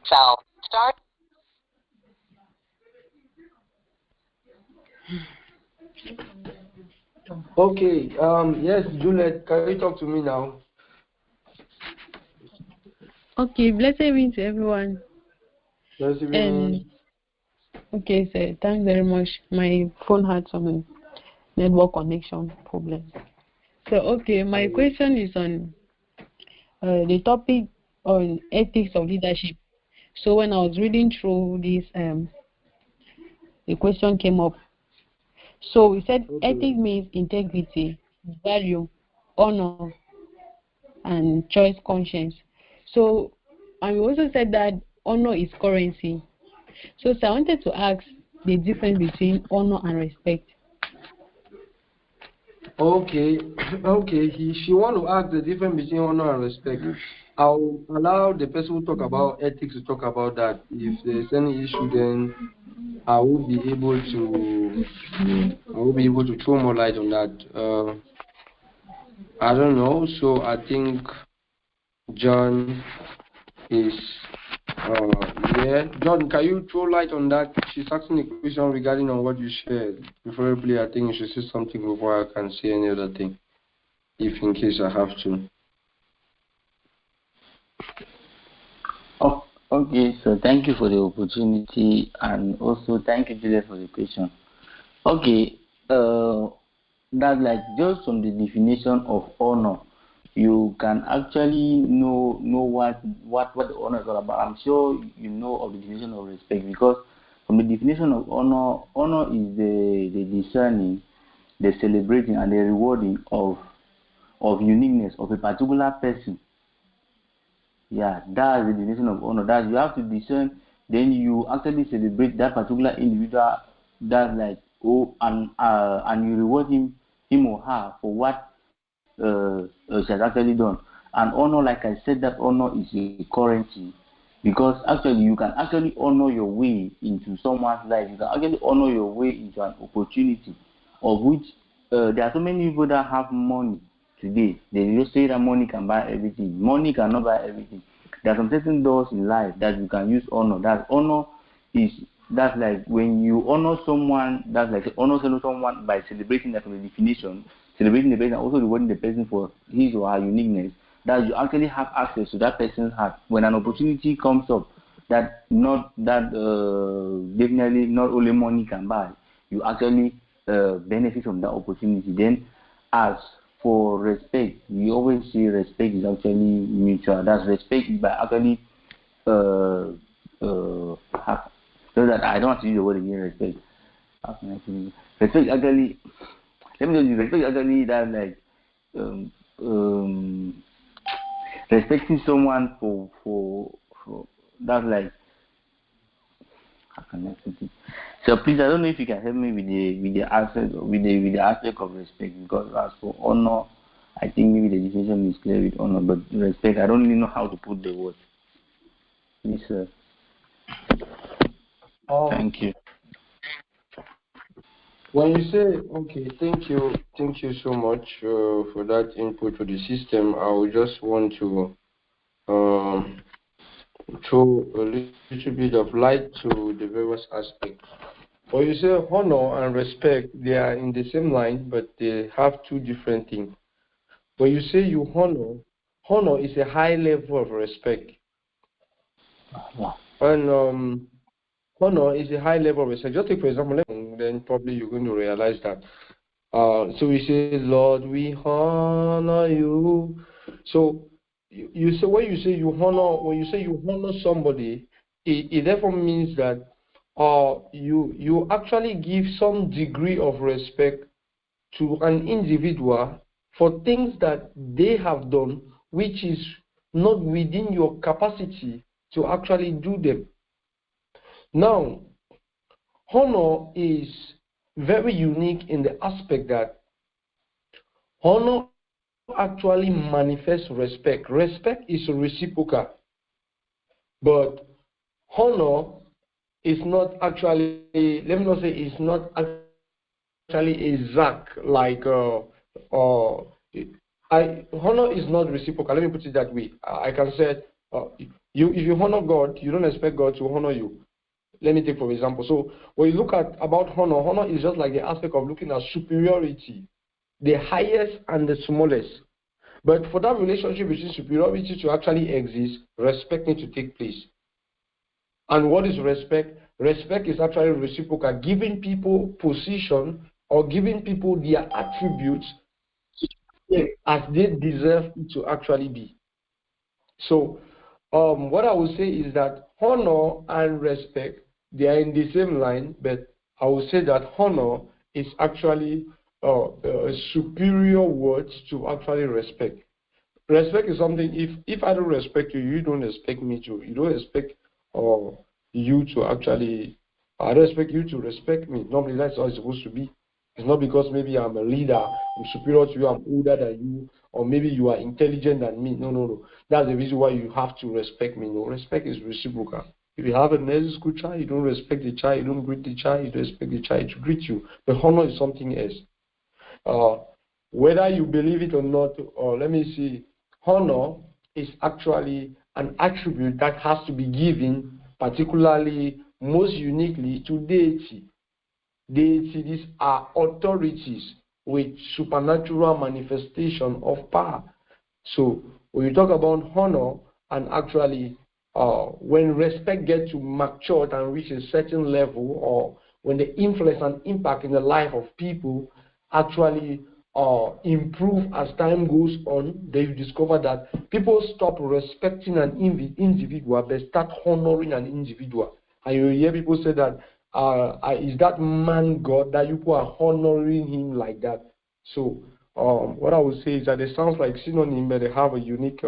Sound. Start. Okay. Yes, Juliet, can you talk to me now? Okay, blessed evening to everyone. Yes, evening. Okay, sir, thanks very much. My phone had some network connection problems. So, okay, my question is on the topic on ethics of leadership. So, when I was reading through this, the question came up. So, we said ethics means integrity, value, honor, and choice conscience. So, and we also said that honor is currency. So I wanted to ask the difference between honor and respect. Okay. Okay. She want to ask the difference between honor and respect. I'll allow the person who talk about ethics to talk about that. If there's any issue, then I will be able to throw more light on that. I don't know. So I think John is yeah. John, can you throw light on that? She's asking a question regarding on what you shared. Preferably, I think you should say something before I can say any other thing, if in case I have to. Oh, okay, so thank you for the opportunity, and also thank you, Juliet, for the question. Okay, that's like just from the definition of honor, you can actually know what the honor is all about. I'm sure you know of the definition of respect, because from the definition of honor, honor is the discerning, the celebrating, and the rewarding of uniqueness of a particular person. Yeah, that's the definition of honor. That you have to discern, then you actually celebrate that particular individual. That's like, oh, and you reward him or her for what she has actually done. And honor, like I said, that honor is a currency, because actually you can actually honor your way into someone's life. You can actually honor your way into an opportunity, of which there are so many people that have money today. They just say that money can buy everything. Money cannot buy everything. There are some certain doors in life that you can use honor. That honor is, that's like when you honor someone, that's like honor someone by celebrating that, from the definition, celebrating the person, also rewarding the person for his or her uniqueness, that you actually have access to that person's heart. When an opportunity comes up that definitely not only money can buy, you actually benefit from that opportunity. Then, as for respect, we always say respect is actually mutual. That's respect by actually so that I don't have to use the word again, respect. Respect actually, let me tell you, respect actually that like respecting someone for that's like, how can I put it? So please, I don't know if you can help me with the aspect of respect, because as for honor, I think maybe the definition is clear with honor, but respect, I don't really know how to put the word. Please, sir. Thank you. When you say, okay, thank you so much for that input to the system. I would just want to throw a little bit of light to the various aspects. When you say honor and respect, they are in the same line, but they have two different things. When you say you honor is a high level of respect. And honor is a high level of respect. Just take, for example, then probably you're going to realize that. So we say, Lord, we honor you. So you say, when you say you honor somebody, it therefore means that you actually give some degree of respect to an individual for things that they have done, which is not within your capacity to actually do them. Now, honor is very unique in the aspect that honor actually manifests respect. Respect is reciprocal, but honor is not actually, let me not say it's not actually exact, like honor is not reciprocal. Let me put it that way. I can say You if you honor God, you don't expect God to honor you. Let me take for example. So when you look at about honor, honor is just like the aspect of looking at superiority, the highest and the smallest. But for that relationship between superiority to actually exist, respect needs to take place. And what is respect? Respect is actually reciprocal, giving people position or giving people their attributes as they deserve it to actually be. So, what I would say is that honor and respect, they are in the same line, but I would say that honor is actually a superior word to actually respect. Respect is something, if I don't respect you, you don't expect me to. You don't expect uh, you to actually, I don't expect you to respect me. Normally, that's how it's supposed to be. It's not because maybe I'm a leader, I'm superior to you, I'm older than you, or maybe you are intelligent than me. No, no, no. That's the reason why you have to respect me. No, respect is reciprocal. If you have a nursery school child, you don't respect the child, you don't greet the child, you don't expect the child to greet you. But honor is something else. Uh, whether you believe it or not, or let me see, honor is actually an attribute that has to be given, particularly most uniquely to deity. Deities are authorities with supernatural manifestation of power. So when you talk about honor and actually when respect gets to mature and reach a certain level, or when the influence and impact in the life of people actually improve as time goes on, then you discover that people stop respecting an individual but start honoring an individual. And you hear people say that is that man God that you people are honoring him like that. So what I would say is that it sounds like synonym, but they have a unique.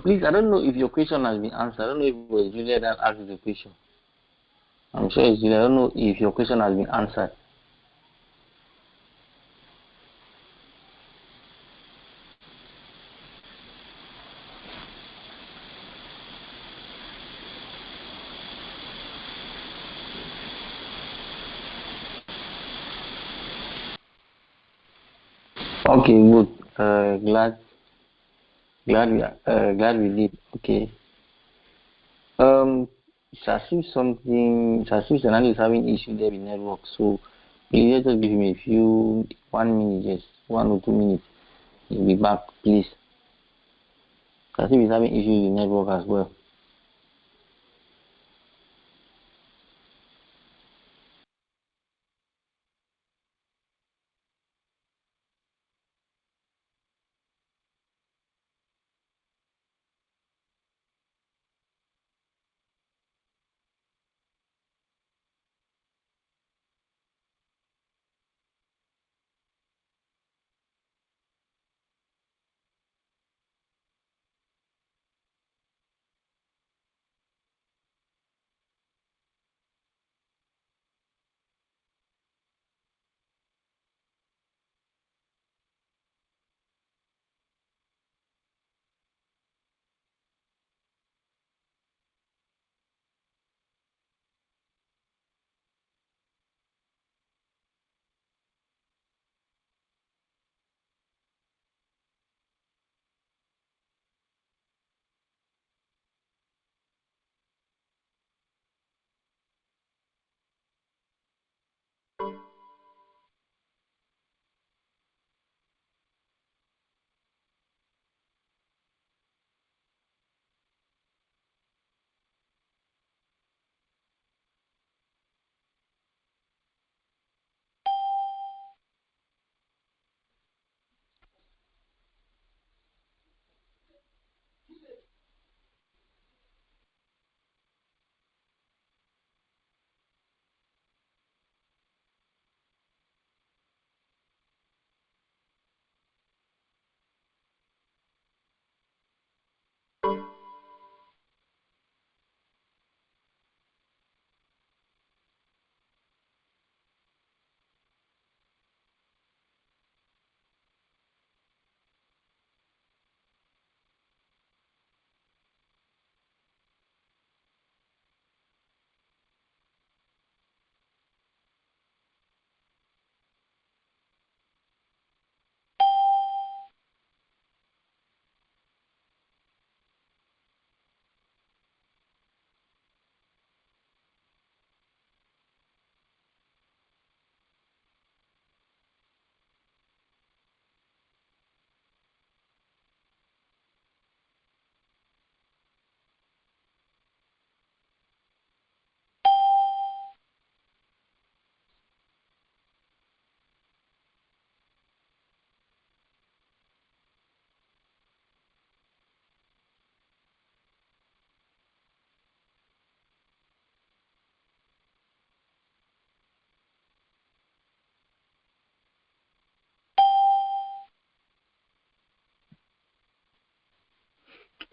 Please, I don't know if your question has been answered. I don't know if it was Julia that asked the question. I'm sure it's Julia. I don't know if your question has been answered. Okay, good. Glad we did. Okay. It's as if it's as if Senani is having issue there with network. So please just give him a few 1 minute, just 1 or 2 minutes. He'll be back, please. It's as if he's having issues with network as well.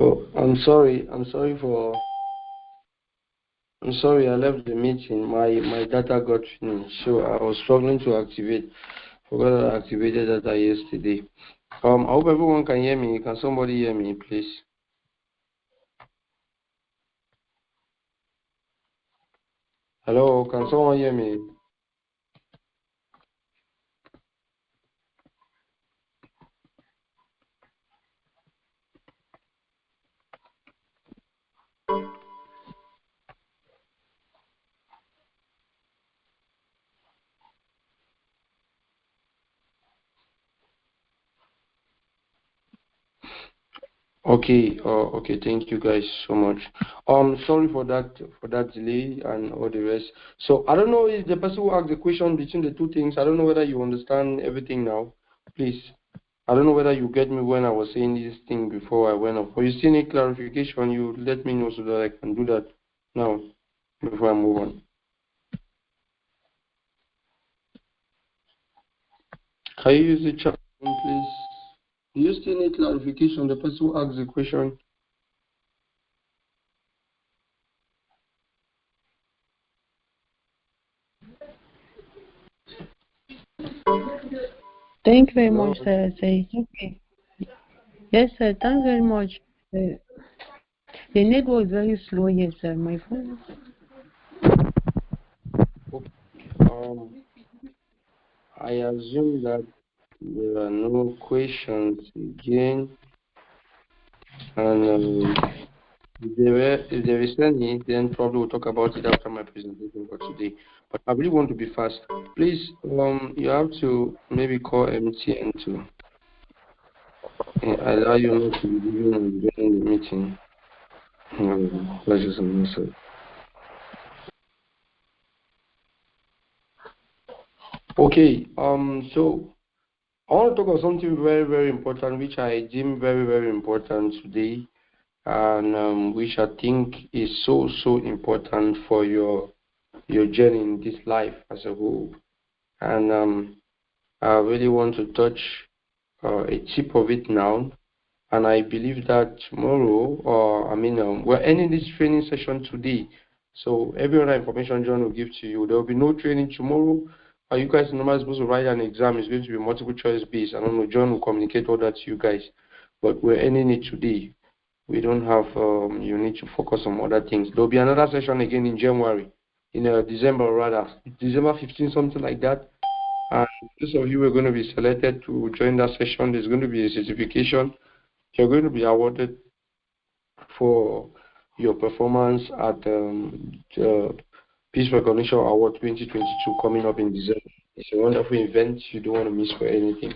Oh, I'm sorry. I'm sorry. I left the meeting. My data got finished, so I was struggling to activate. Forgot that I activated data yesterday. I hope everyone can hear me. Can somebody hear me, please? Hello, can someone hear me? Okay, okay, thank you guys so much. Sorry for that delay and all the rest. So I don't know if the person who asked the question between the two things, I don't know whether you understand everything now. Please. I don't know whether you get me when I was saying this thing before I went off. Or you still need clarification, you let me know so that I can do that now before I move on. Can you use the chat, please? Do you still need clarification? The person who asked the question. Thank you very Hello? much, sir. Say okay. Yes, sir. Thanks very much. The network is very slow. Yes, sir. My phone. Okay. I assume that there are no questions again, and if there is any, then probably we'll talk about it after my presentation for today. But I really want to be fast. Please, you have to maybe call MTN to allow you not to be leaving during the meeting. That's just a message. Okay, so I want to talk about something very, very important, which I deem very, very important today, and which I think is so, so important for your journey in this life as a whole. And I really want to touch a tip of it now, and I believe that tomorrow, we're ending this training session today. So every other information John will give to you. There will be no training tomorrow. You guys are normally supposed to write an exam. It's going to be multiple choice based. I don't know. John will communicate all that to you guys, but we're ending it today. We don't have. You need to focus on other things. There will be another session again in January, in December rather, December 15, something like that. And those of you who are going to be selected to join that session, there's going to be a certification. You're going to be awarded for your performance at the Peace Recognition Award 2022 coming up in December. It's a wonderful event you don't want to miss for anything.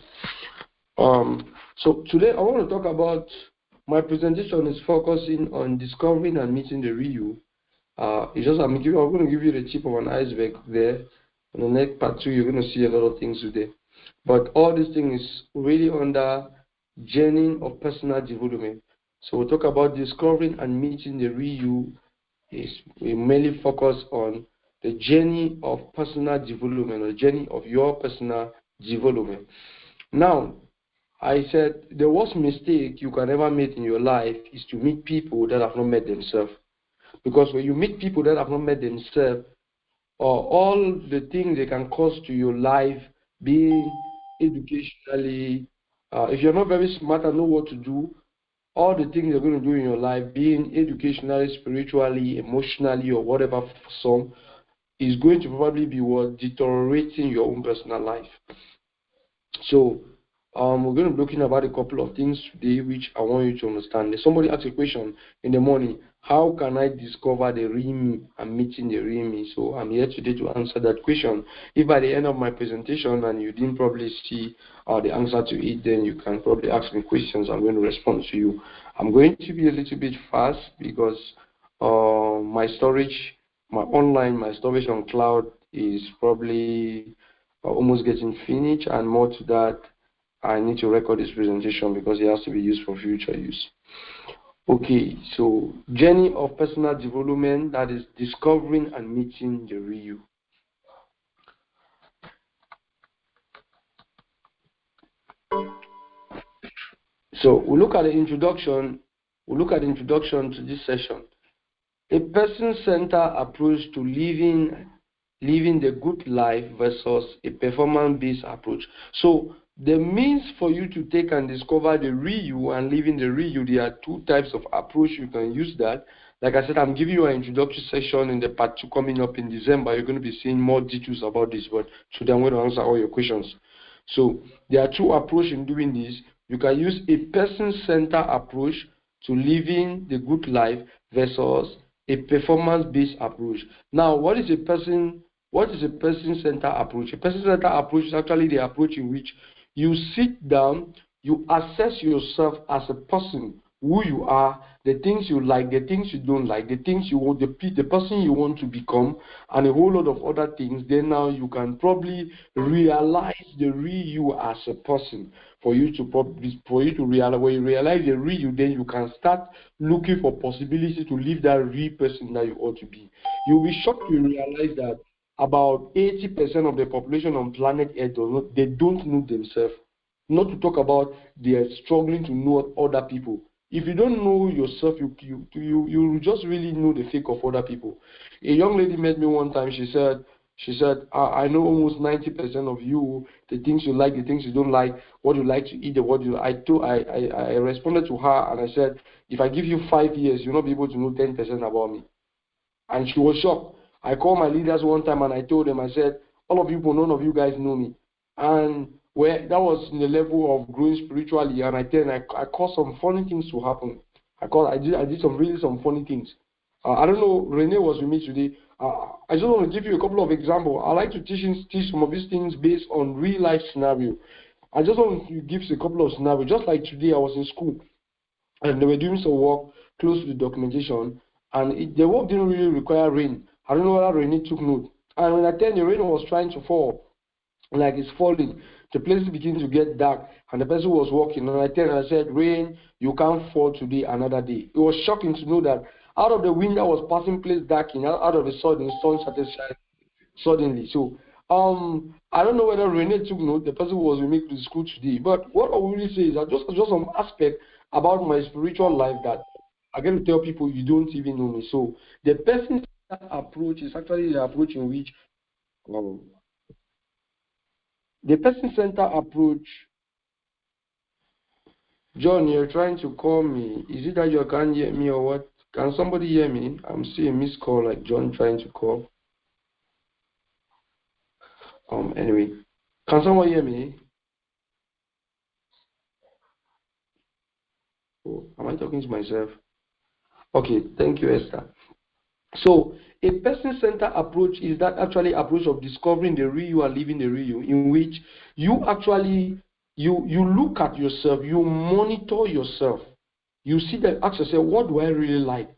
So today I want to talk about, my presentation is focusing on discovering and meeting the real you. I'm going to give you the tip of an iceberg there. On the next part 2, you're going to see a lot of things today. But all these things is really under journey of personal development. So we'll talk about discovering and meeting the real you. We mainly focus on the journey of personal development, or the journey of your personal development. Now, I said the worst mistake you can ever make in your life is to meet people that have not met themselves. Because when you meet people that have not met themselves, or all the things they can cause to your life, being educationally, if you're not very smart and know what to do, all the things you're going to do in your life, being educationally, spiritually, emotionally, or whatever for some, is going to probably be what deteriorating your own personal life. So we're going to be looking about a couple of things today which I want you to understand. Somebody asked a question in the morning, how can I discover the real me and meeting the real me? So I'm here today to answer that question. If by the end of my presentation and you didn't probably see the answer to it, then you can probably ask me questions. I'm going to respond to you. I'm going to be a little bit fast because my storage on cloud is probably almost getting finished, and more to that, I need to record this presentation because it has to be used for future use. Okay, so journey of personal development, that is discovering and meeting the real you. So we look at the introduction. we'll look at the introduction to this session. A person-centered approach to living the good life versus a performance-based approach. So the means for you to take and discover the real you and living the real you, there are two types of approach you can use that. Like I said, I'm giving you an introductory session in the part 2 coming up in December. You're going to be seeing more details about this, but today I'm going to answer all your questions. So there are two approaches in doing this. You can use a person-centered approach to living the good life versus a performance-based approach. Now, what is a person-centered approach? A person-centered approach is actually the approach in which you sit down, you assess yourself as a person, who you are, the things you like, the things you don't like, the things you want, the person you want to become, and a whole lot of other things. Then now you can probably realize the real you as a person. For you to realize, when you realize the real you, then you can start looking for possibility to live that real person that you ought to be. You'll be shocked to realize that about 80% of the population on planet Earth they don't know themselves. Not to talk about they are struggling to know other people. If you don't know yourself, you just really know the fake of other people. A young lady met me one time. She said, I know almost 90% of you, the things you like, the things you don't like, what you like to eat, I responded to her and I said, if I give you 5 years, you'll not be able to know 10% about me. And she was shocked. I called my leaders one time and I told them, I said, all of you, none of you guys know me. And that was in the level of growing spiritually, and I caused some funny things to happen. I did some funny things. I don't know, Renee was with me today. I just want to give you a couple of examples. I like to teach some of these things based on real life scenario. I just want to give a couple of scenarios. Just like today, I was in school, and they were doing some work close to the documentation, and the work didn't really require rain. I don't know whether Renee took note. And when I tell the rain was trying to fall, like it's falling, the place began to get dark, and the person was walking, and I said, rain, you can't fall today, another day. It was shocking to know that out of the wind that was passing place darkening, out of the sun, the sun started shining suddenly. So I don't know whether Renee took note, the person who was with me to the school today, but what I will really say is that just some aspect about my spiritual life that I get to tell people you don't even know me. So the person approach is actually the approach in which the person-centered approach. John, you're trying to call me. Is it that you can't hear me or what? Can somebody hear me? I'm seeing a missed call like John trying to call. Anyway, can someone hear me? Oh, am I talking to myself? Okay, thank you, Esther. So a person-centered approach is that actually approach of discovering the real you and living the real you, in which you actually you look at yourself, you monitor yourself, you see that, ask yourself, what do I really like?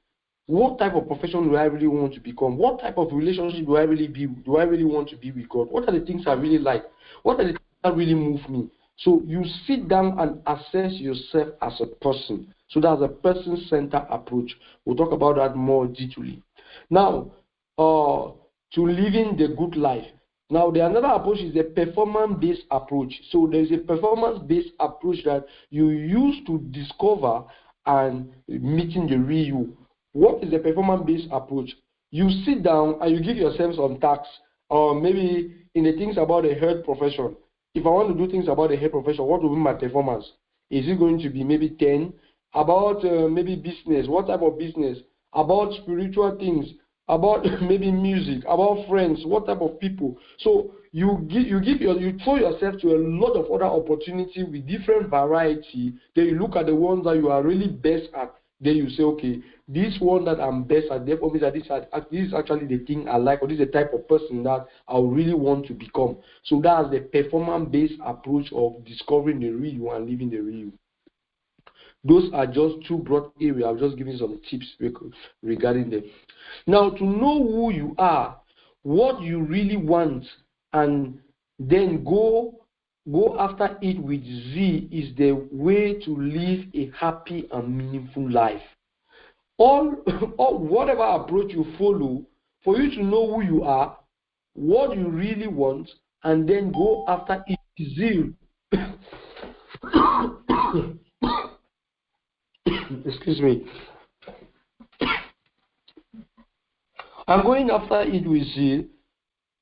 What type of profession do I really want to become? What type of relationship do I really want to be with God? What are the things I really like? What are the things that really move me? So you sit down and assess yourself as a person. So that's a person-centered approach. We'll talk about that more detailedly. Now, to living the good life. Now, the another approach is a performance-based approach. So there's a performance-based approach that you use to discover and meeting the real you. What is a performance-based approach? You sit down and you give yourself some tasks, or maybe in the things about the health profession. If I want to do things about the health profession, what will be my performance? Is it going to be maybe 10? About maybe business, what type of business? About spiritual things, about maybe music, about friends, what type of people. So you throw yourself to a lot of other opportunities with different variety. Then you look at the ones that you are really best at. Then you say, okay, this one that I'm best at, therefore means that this is actually the thing I like, or this is the type of person that I really want to become. So that's the performance-based approach of discovering the real you and living the real you. Those are just two broad areas. I'm just giving some tips regarding them. Now, to know who you are, what you really want, and then go after it with Z is the way to live a happy and meaningful life. All whatever approach you follow, for you to know who you are, what you really want, and then go after it with zeal. excuse me, and going after it, we see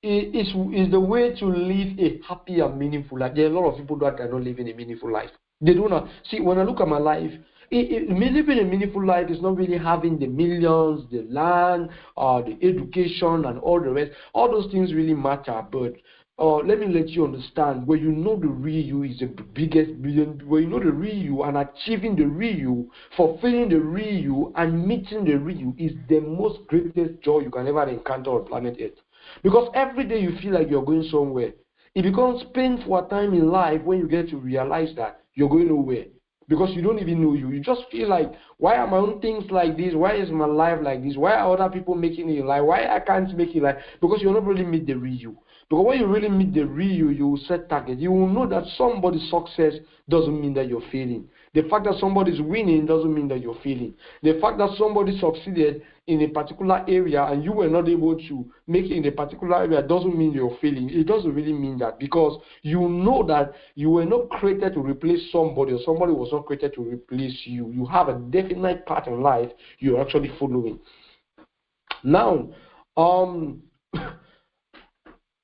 is the way to live a happy and meaningful life. There are a lot of people that are not living a meaningful life. They do not see. When I look at my life, living a meaningful life is not really having the millions, the land, the education, and all the rest. All those things really matter, but let me let you understand, where you know the real you is the biggest billion, where you know the real you and achieving the real you, fulfilling the real you, and meeting the real you is the most greatest joy you can ever encounter on planet Earth. Because every day you feel like you're going somewhere. It becomes painful at time in life when you get to realize that you're going nowhere. Because you don't even know you. You just feel like, why am I on things like this? Why is my life like this? Why are other people making it like? Why I can't make it like? Because you not really meet the real you. Because when you really meet the real you, you will set targets. You will know that somebody's success doesn't mean that you're failing. The fact that somebody's winning doesn't mean that you're failing. The fact that somebody succeeded in a particular area and you were not able to make it in a particular area doesn't mean you're failing. It doesn't really mean that, because you know that you were not created to replace somebody, or somebody was not created to replace you. You have a definite path in life you're actually following. Now,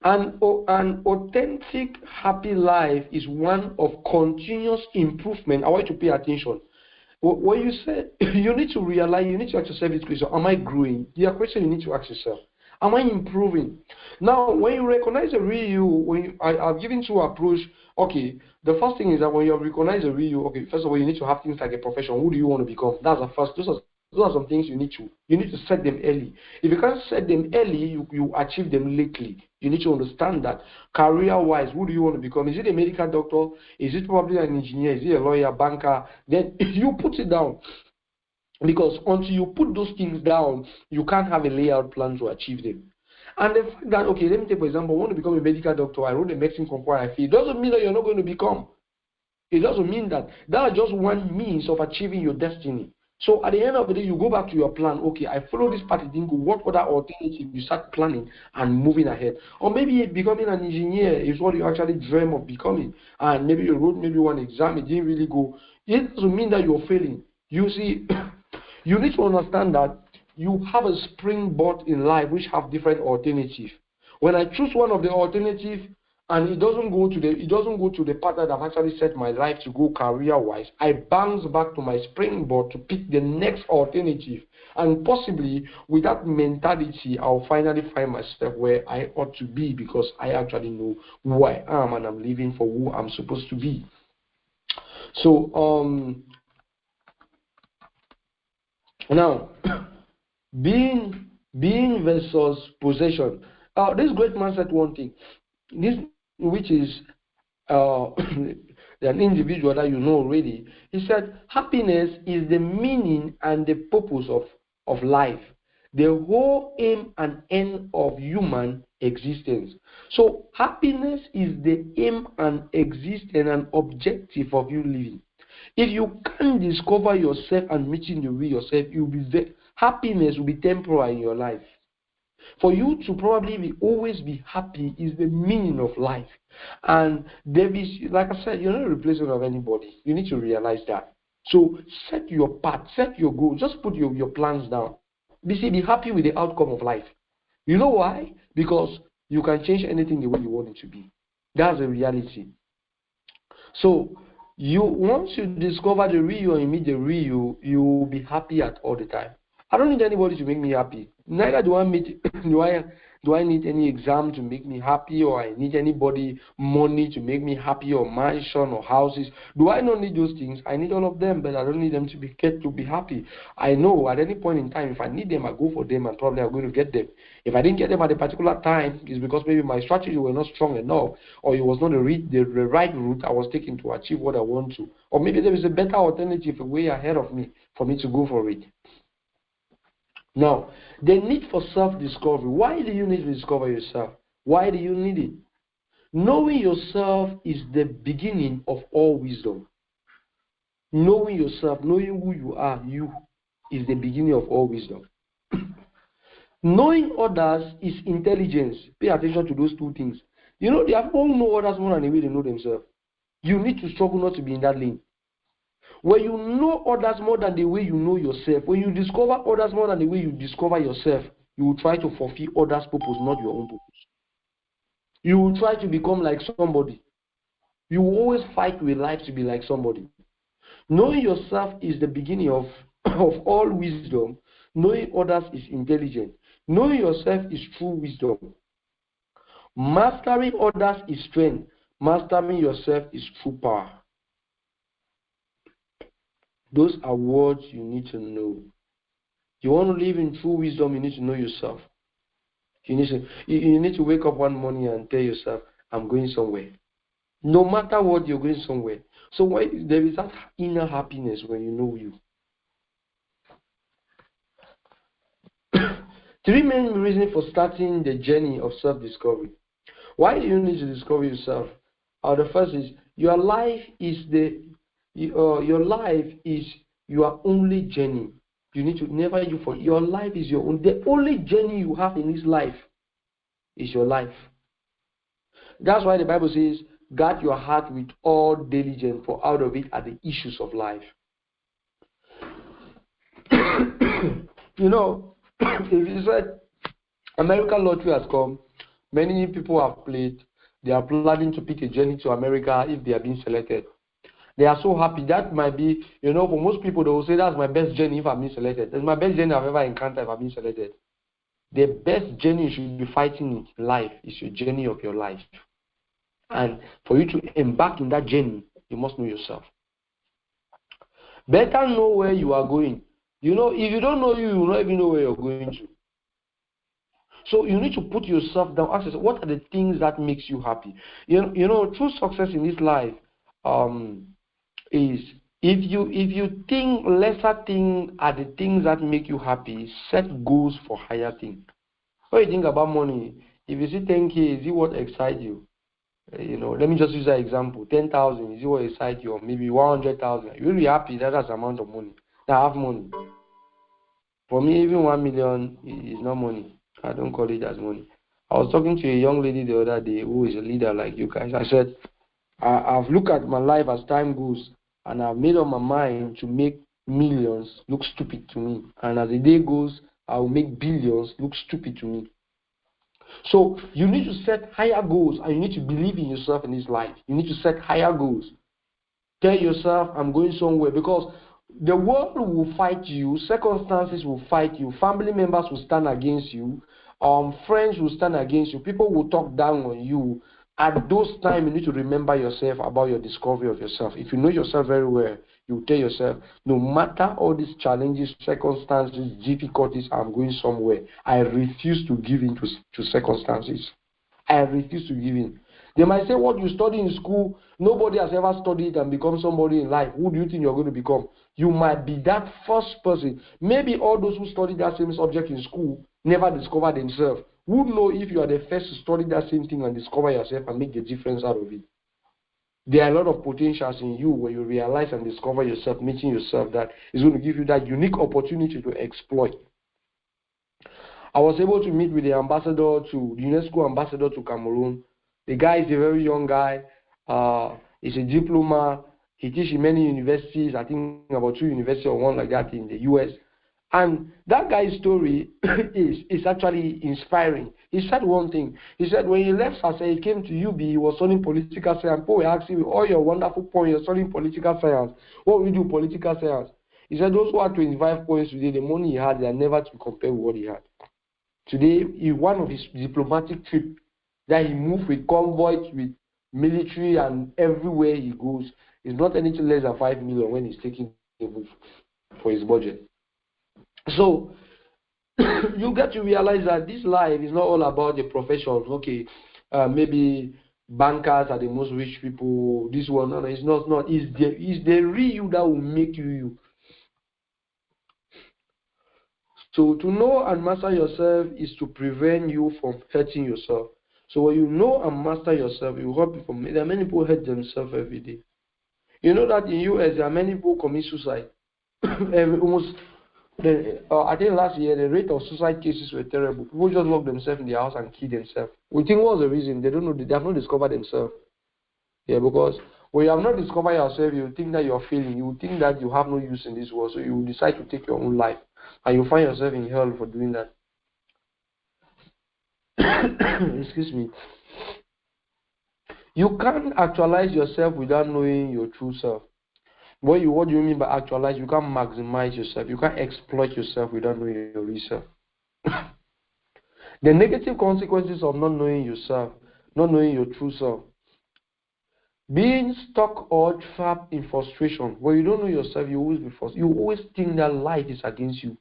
an authentic, happy life is one of continuous improvement. I want you to pay attention. When you say, you need to realize, you need to ask yourself this question: am I growing? The question you need to ask yourself: am I improving? Now, when you recognize the real you, I've given two approach. Okay, the first thing is that when you recognize the real you, okay, first of all, you need to have things like a profession. Who do you want to become? That's the first. Those are some things you need to set them early. If you can't set them early, you achieve them lately. You need to understand that career-wise, who do you want to become? Is it a medical doctor? Is it probably an engineer? Is it a lawyer, banker? Then you put it down. Because until you put those things down, you can't have a layout plan to achieve them. And the fact that, okay, let me take for example, I want to become a medical doctor, I wrote a medicine concours, I feel, it doesn't mean that you're not going to become. It doesn't mean that. That is just one means of achieving your destiny. So at the end of the day, you go back to your plan. Okay, I follow this path, it didn't go. What other alternative? You start planning and moving ahead. Or maybe becoming an engineer is what you actually dream of becoming. And maybe you wrote maybe one exam, it didn't really go. It doesn't mean that you're failing. You see, you need to understand that you have a springboard in life which have different alternatives. When I choose one of the alternatives, and it doesn't go to the path that I've actually set my life to go career-wise, I bounce back to my springboard to pick the next alternative. And possibly with that mentality, I'll finally find myself where I ought to be, because I actually know who I am and I'm living for who I'm supposed to be. So now being versus possession. This great man said one thing. This, which is an individual that you know already. He said, happiness is the meaning and the purpose of life, the whole aim and end of human existence. So happiness is the aim and existence and objective of you living. If you can't discover yourself and meeting the real yourself, happiness will be temporary in your life. For you to probably always be happy is the meaning of life. And there is, like I said, you're not a replacement of anybody. You need to realize that. So set your path, set your goal, just put your plans down. Be happy with the outcome of life. You know why? Because you can change anything the way you want it to be. That's the reality. So once you discover the real you and you meet the real you will be happy at all the time. I don't need anybody to make me happy. Neither do I need any exam to make me happy, or I need anybody money to make me happy, or mansion or houses. Do I not need those things? I need all of them, but I don't need them to be happy. I know at any point in time, if I need them, I go for them, and probably I'm going to get them. If I didn't get them at a particular time, it's because maybe my strategy were not strong enough, or it was not the right route I was taking to achieve what I want to. Or maybe there is a better alternative, a way ahead of me for me to go for it. Now, the need for self-discovery. Why do you need to discover yourself? Why do you need it? Knowing yourself is the beginning of all wisdom. Knowing yourself, knowing who you are, is the beginning of all wisdom. Knowing others is intelligence. Pay attention to those two things. They all know others more than the way they know themselves. You need to struggle not to be in that lane. When you know others more than the way you know yourself, when you discover others more than the way you discover yourself, you will try to fulfill others' purpose, not your own purpose. You will try to become like somebody. You will always fight with life to be like somebody. Knowing yourself is the beginning of all wisdom. Knowing others is intelligent. Knowing yourself is true wisdom. Mastering others is strength. Mastering yourself is true power. Those are words you need to know. You want to live in true wisdom, you need to know yourself. You need to wake up one morning and tell yourself, I'm going somewhere. No matter what, you're going somewhere. So there is that inner happiness when you know you. 3 main reasons for starting the journey of self-discovery. Why do you need to discover yourself? The first is your life is your only journey. You need to never your life is your own. The only journey you have in this life is your life. That's why the Bible says, guard your heart with all diligence, for out of it are the issues of life. You know, if you said American lottery has come, many people have played. They are planning to pick a journey to America if they are being selected. They are so happy. That might be, for most people, they will say that's my best journey if I'm being selected. That's my best journey I've ever encountered if I'm being selected. The best journey you should be fighting in life is your journey of your life. And for you to embark in that journey, you must know yourself. Better know where you are going. If you don't know you will not even know where you're going to. So you need to put yourself down. Ask yourself, what are the things that makes you happy? True success in this life is if you think lesser things are the things that make you happy, set goals for higher things. When you think about money, if you see 10K, is it what excites you? Let me just use that example. 10,000, is it what excites you? Or maybe 100,000. You'll be happy that that's the amount of money. Now I have money. For me, even 1 million is not money. I don't call it as money. I was talking to a young lady the other day who is a leader like you guys. I said, I've looked at my life as time goes, and I've made up my mind to make millions look stupid to me. And as the day goes, I will make billions look stupid to me. So you need to set higher goals, and you need to believe in yourself in this life. You need to set higher goals. Tell yourself, I'm going somewhere, because the world will fight you, circumstances will fight you, family members will stand against you, friends will stand against you, people will talk down on you. At those times, you need to remember yourself about your discovery of yourself. If you know yourself very well, you tell yourself, no matter all these challenges, circumstances, difficulties, I'm going somewhere. I refuse to give in to circumstances. I refuse to give in. They might say, what you study in school, nobody has ever studied and become somebody in life. Who do you think you're going to become? You might be that first person. Maybe all those who studied that same subject in school never discovered themselves. Who knows if you are the first to study that same thing and discover yourself and make the difference out of it? There are a lot of potentials in you when you realize and discover yourself, meeting yourself, that is going to give you that unique opportunity to exploit. I was able to meet with the UNESCO ambassador to Cameroon. The guy is a very young guy. He's a diploma. He teaches in many universities, I think about 2 universities or one like that in the US. And that guy's story is actually inspiring. He said one thing. He said when he left Sase, he came to UB, he was studying political science. People were asking him, all your wonderful points, you're studying political science. What will you do political science? He said those who had 25 points today, the money he had, they are never to compare with what he had. Today, in one of his diplomatic trips, that he moved with convoys, with military, and everywhere he goes, is not anything less than 5 million when he's taking a move for his budget. So you get to realize that this life is not all about the professions. Okay, maybe bankers are the most rich people. This one, no, it's not. It's the real you that will make you. So to know and master yourself is to prevent you from hurting yourself. So when you know and master yourself, you help people. There are many people hurt themselves every day. You know that in US there are many people commit suicide. I think last year the rate of suicide cases were terrible. People just lock themselves in their house and kill themselves. We think what's the reason? They don't know. They have not discovered themselves. Yeah, because When you have not discovered yourself, you think that you are failing. You think that you have no use in this world, so you will decide to take your own life, and you find yourself in hell for doing that. Excuse me. You can't actualize yourself without knowing your true self. What do you mean by actualize? You can't maximize yourself. You can't exploit yourself without knowing your real self. The negative consequences of not knowing yourself, not knowing your true self. Being stuck or trapped in frustration. When you don't know yourself, you always be frustrated. You always think that life is against you.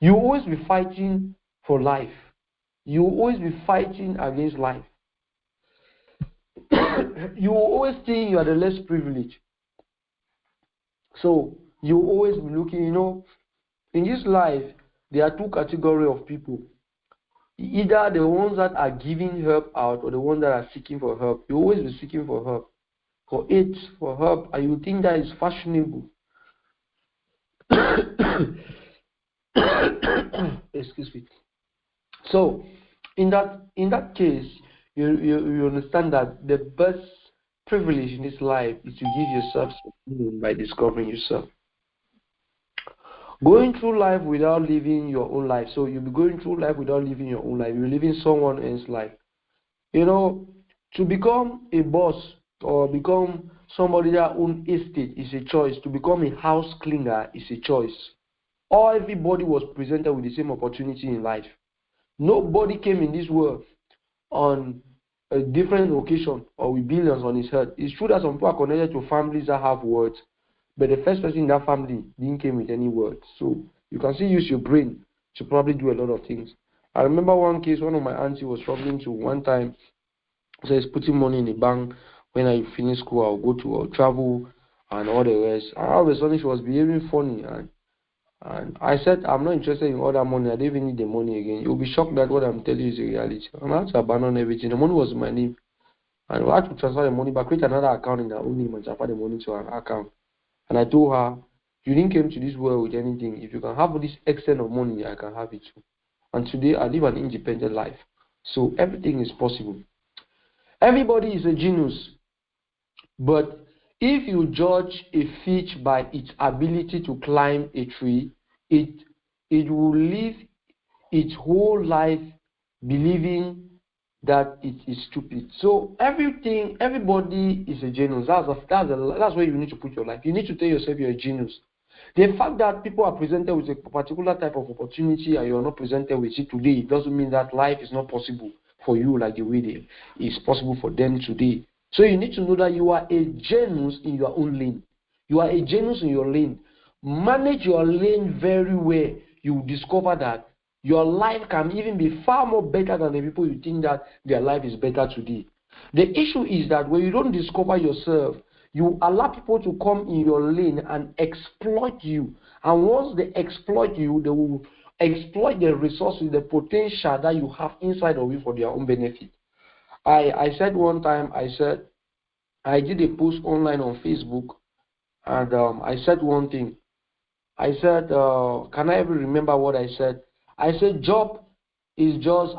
You always be fighting for life. You always be fighting against life. You always think you are the less privileged. So you always be looking, in this life, there are two categories of people. Either the ones that are giving help out or the ones that are seeking for help. You always be seeking for help. For help, and you think that is fashionable. Excuse me. So in that case, you understand that the best privilege in this life is to give yourself something by discovering yourself. Going through life without living your own life. So you'll be going through life without living your own life. You're living someone else's life. To become a boss or become somebody that owns estate is a choice. To become a house cleaner is a choice. Everybody was presented with the same opportunity in life. Nobody came in this world on a different occasion or with billions on his head. It's true that some people are connected to families that have words, but the first person in that family didn't come with any words. So you can still use your brain to probably do a lot of things. I remember one case, one of my auntie was struggling to one time, says putting money in the bank. When I finish school, I'll go to travel and all the rest. And all of a sudden she was behaving funny, and I said, I'm not interested in all that money. I don't even need the money again. You'll be shocked that what I'm telling you is a reality. And I had to abandon everything. The money was in my name. And I had to transfer the money back, create another account in her own name and transfer the money to her account. And I told her, you didn't come to this world with anything. If you can have this extent of money, I can have it too. And today, I live an independent life. So everything is possible. Everybody is a genius. But if you judge a fish by its ability to climb a tree, it will live its whole life believing that it is stupid. So everybody is a genius. That's where you need to put your life. You need to tell yourself you're a genius. The fact that people are presented with a particular type of opportunity and you're not presented with it today, it doesn't mean that life is not possible for you like the way it is possible for them today. So you need to know that you are a genius in your own lane. You are a genius in your lane. Manage your lane very well. You will discover that your life can even be far more better than the people you think that their life is better today. The issue is that when you don't discover yourself, you allow people to come in your lane and exploit you. And once they exploit you, they will exploit the resources, the potential that you have inside of you for their own benefit. I said one time, I did a post online on Facebook, and I said one thing. I said, can I ever remember what I said? I said, job is just,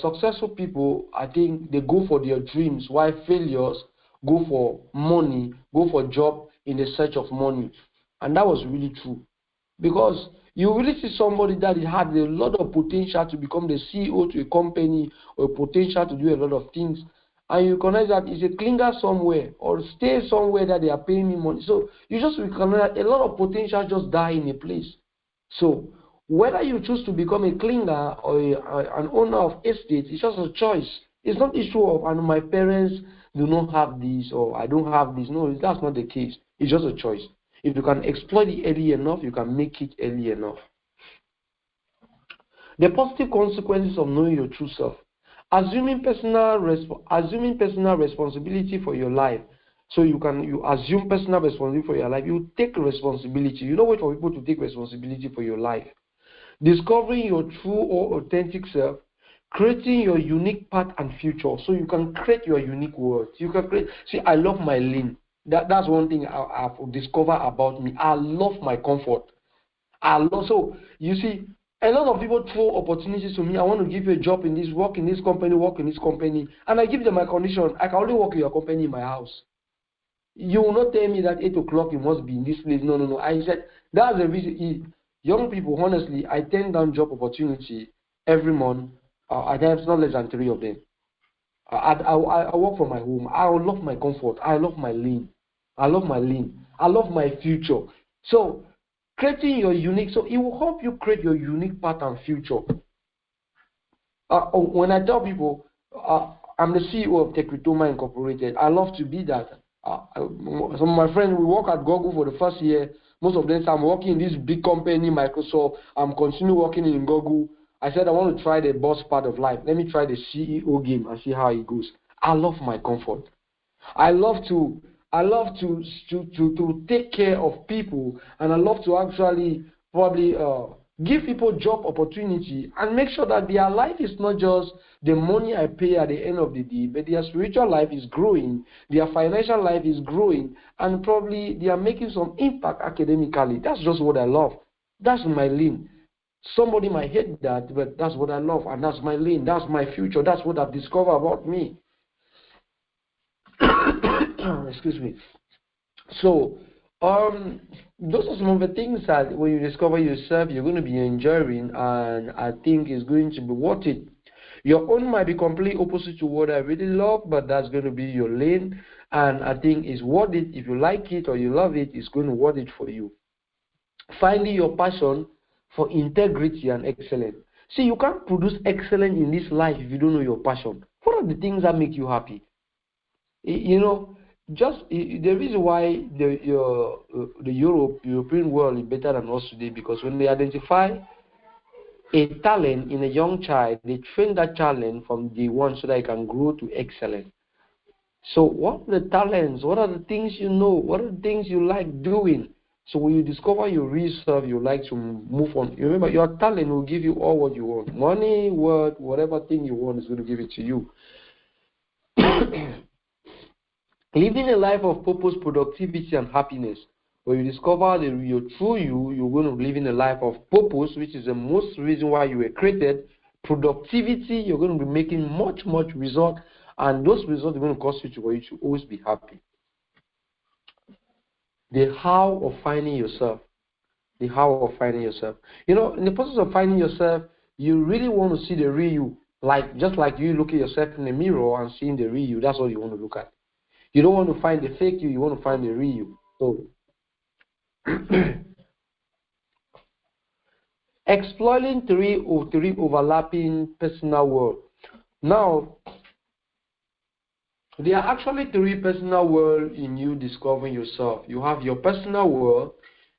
successful people, I think they go for their dreams, while failures go for money, go for job in the search of money. And that was really true. Because you really see somebody that had a lot of potential to become the CEO to a company or potential to do a lot of things. And you recognize that it's a clinger somewhere or stay somewhere that they are paying me money. So you just recognize a lot of potential just die in a place. So whether you choose to become a clinger or an owner of estate, it's just a choice. It's not issue of, and my parents do not have this or I don't have this. No, that's not the case. It's just a choice. If you can exploit it early enough, you can make it early enough. The positive consequences of knowing your true self. Assuming personal responsibility for your life. So you assume personal responsibility for your life. You take responsibility. You don't wait for people to take responsibility for your life. Discovering your true or authentic self. Creating your unique path and future. So you can create your unique world. You can create. See, I love my lane. That's one thing I've discovered about me. I love my comfort. So you see, a lot of people throw opportunities to me. I want to give you a job in this, work in this company, and I give them my condition. I can only work in your company in my house. You will not tell me that 8 o'clock you must be in this place. No, no, no. I said that's the reason. Young people, honestly, I turn down job opportunity every month. At times, not less than 3 of them. I work from my home. I love my comfort. I love my lane. I love my lane. I love my future. So creating your unique, so it will help you create your unique path and future. When I tell people I'm the CEO of Tecritoma Incorporated, I love to be that. Some of my friends, we work at Google for the first year. Most of them say, I'm working in this big company, Microsoft. I'm continuing working in Google. I said, I want to try the boss part of life. Let me try the CEO game and see how it goes. I love my comfort. I love to take care of people, and I love to actually probably give people job opportunity and make sure that their life is not just the money I pay at the end of the day, but their spiritual life is growing, their financial life is growing, and probably they are making some impact academically. That's just what I love. That's my lane. Somebody might hate that, but that's what I love, and that's my lane. That's my future. That's what I've discovered about me. Excuse me. So, those are some of the things that when you discover yourself, you're going to be enjoying, and I think it's going to be worth it. Your own might be completely opposite to what I really love, but that's going to be your lane, and I think it's worth it. If you like it or you love it, it's going to worth it for you. Finding your passion for integrity and excellence. See, you can't produce excellence in this life if you don't know your passion. What are the things that make you happy? You know, just the reason why the European world is better than us today, because when they identify a talent in a young child, they train that talent from day one so that it can grow to excellence. So what are the talents? What are the things you know? What are the things you like doing? So when you discover your real self, you like to move on. You remember, your talent will give you all what you want. Money, word, whatever thing you want is going to give it to you. Living a life of purpose, productivity, and happiness. When you discover your true you're going to live in a life of purpose, which is the most reason why you were created. Productivity, you're going to be making much result, and those results are going to cause you for you to always be happy. The how of finding yourself. The how of finding yourself. You know, in the process of finding yourself, you really want to see the real you. Just like you look at yourself in the mirror and seeing the real you, that's what you want to look at. You don't want to find the fake you want to find the real you. So, exploiting three overlapping personal worlds. Now, there are actually 3 personal worlds in you discovering yourself. You have your personal world.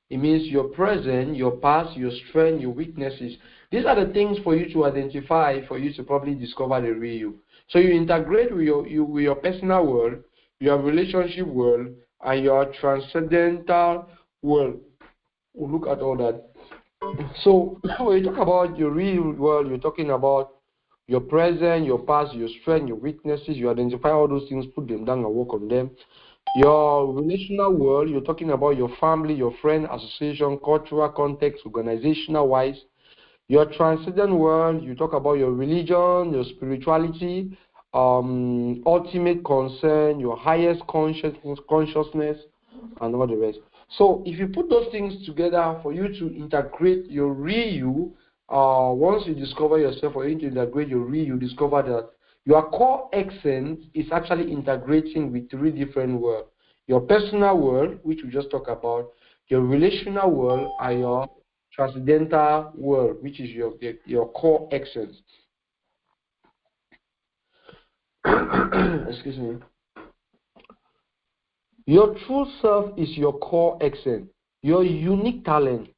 It means your present, your past, your strength, your weaknesses. These are the things for you to identify, for you to probably discover the real you. So you integrate with your personal world, your relationship world, and your transcendental world. We'll look at all that. So when you talk about your real world, you're talking about your present, your past, your strength, your weaknesses. You identify all those things, put them down and work on them. Your relational world, you're talking about your family, your friend, association, cultural context, organizational wise. Your transcendent world, you talk about your religion, your spirituality, ultimate concern, your highest consciousness, and all the rest. So if you put those things together for you to integrate your real you, once you discover yourself, for you to integrate your real you, discover that your core essence is actually integrating with 3 different worlds. Your personal world, which we just talked about, your relational world, and your transcendental world, which is your core essence. Excuse me. Your true self is your core essence, your unique talent.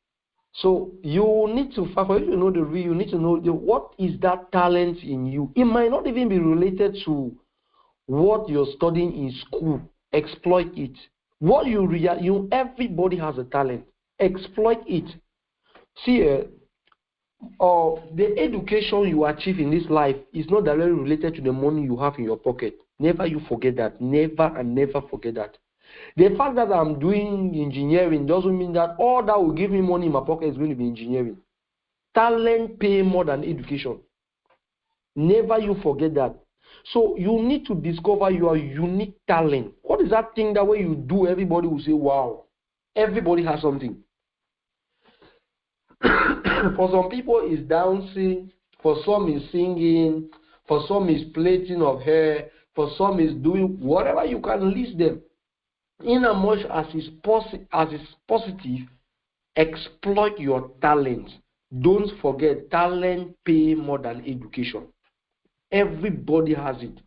So you need to, for you to know the real, you need to know what is that talent in you. It might not even be related to what you're studying in school. Exploit it. What everybody has a talent. Exploit it. See, the education you achieve in this life is not directly related to the money you have in your pocket. Never you forget that. Never and never forget that. The fact that I'm doing engineering doesn't mean that all that will give me money in my pocket is going to be engineering. Talent pay more than education. Never you forget that. So you need to discover your unique talent. What is that thing that when you do, everybody will say, wow. Everybody has something. For some people, it's dancing. For some, is singing. For some, is plaiting of hair. For some, is doing whatever you can list them. In as much as is positive, exploit your talent. Don't forget, talent pay more than education. Everybody has it.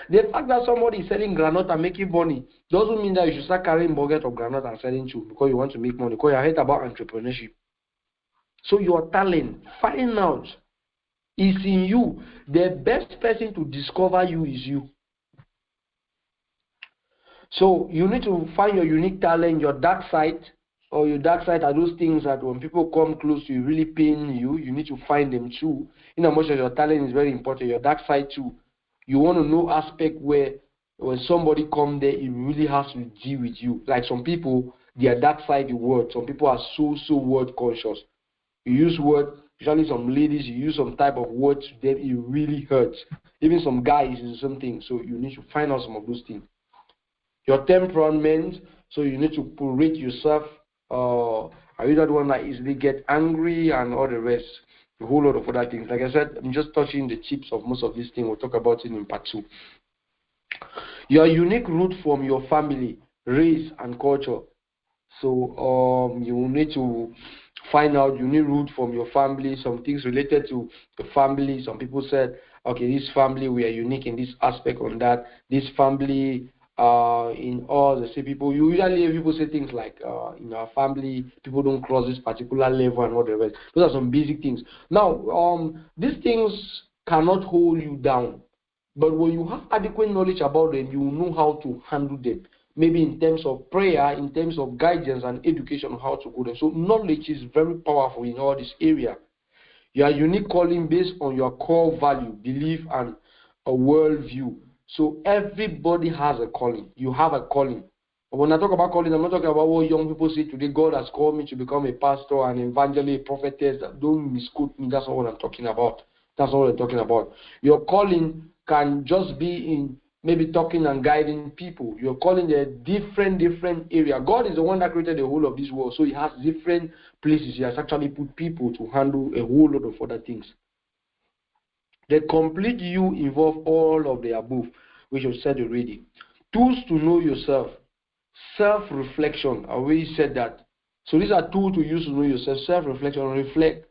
The fact that somebody is selling granite and making money doesn't mean that you should start carrying bucket of granite and selling too because you want to make money, because you hate about entrepreneurship. So your talent, find out, is in you. The best person to discover you is you. So you need to find your unique talent, your dark side, or your dark side are those things that when people come close to you, really pain you. You need to find them too. In as much as your talent is very important, your dark side too. You want to know aspect where when somebody come there, it really has to deal with you. Like some people, their dark side is word. Some people are so word conscious. You use word, usually some ladies, you use some type of word to them, it really hurts. Even some guys is the same thing. So you need to find out some of those things. Your temperament, so you need to rate yourself. Are you that one that easily get angry and all the rest? A whole lot of other things. Like I said, I'm just touching the tips of most of these things. We'll talk about it in part 2. Your unique root from your family, race, and culture. So you need to find out unique root from your family, some things related to the family. Some people said, okay, this family, we are unique in this aspect on that. This family, in all the same people, usually people say things like, in our family, people don't cross this particular level and all the rest. Those are some basic things. Now, these things cannot hold you down. But when you have adequate knowledge about them, you will know how to handle them. Maybe in terms of prayer, in terms of guidance and education, how to go there. So knowledge is very powerful in all this area. Your unique calling based on your core value, belief, and a worldview. So everybody has a calling. You have a calling. When I talk about calling, I'm not talking about what young people say today. God has called me to become a pastor, an evangelist, a prophetess. Don't misquote me. That's not what I'm talking about. That's not what I'm talking about. Your calling can just be in maybe talking and guiding people. You're calling a different area. God is the one that created the whole of this world. So he has different places. He has actually put people to handle a whole lot of other things. The complete you involve all of the above, which I've said already. Tools to know yourself. Self-reflection. I already said that. So these are tools to use to know yourself. Self-reflection, reflect.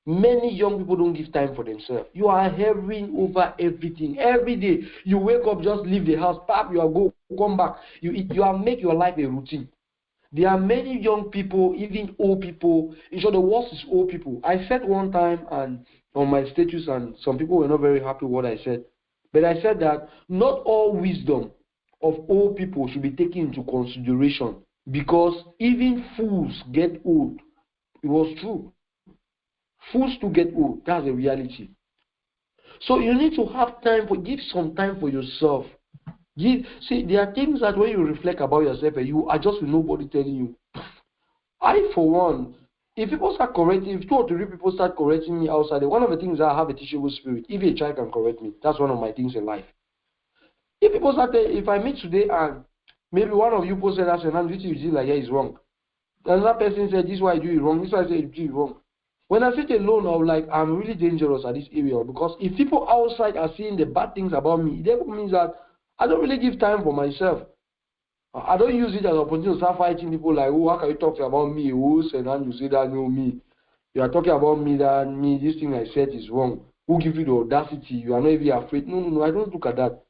Many young people don't give time for themselves. You are hurrying over everything. Every day, you wake up, just leave the house, pap, you are go, come back. You eat, you are make your life a routine. There are many young people, even old people. In short, the worst is old people. I said one time and on my status, and some people were not very happy with what I said. But I said that not all wisdom of old people should be taken into consideration, because even fools get old. It was true. Fools to get old. That's a reality. So you need to have time for, give some time for yourself. See, there are things that when you reflect about yourself, you are just with nobody telling you. I, for one, if people start correcting, if 2 or 3 people start correcting me outside, one of the things I have a teachable spirit. If a child can correct me, that's one of my things in life. If people start, if I meet today and maybe one of you posted that and this you did like, yeah, it's wrong. Another person said, this is why I do it wrong. This is why I say you do it wrong. When I sit alone, I'm like, I'm really dangerous at this area, because if people outside are seeing the bad things about me, that means that I don't really give time for myself. I don't use it as an opportunity to start fighting people like, oh, how can you talk about me? Oh, and then you say that, no, me. You are talking about me, that me, this thing I said is wrong. Who gives you the audacity? You are not even afraid. No, I don't look at that.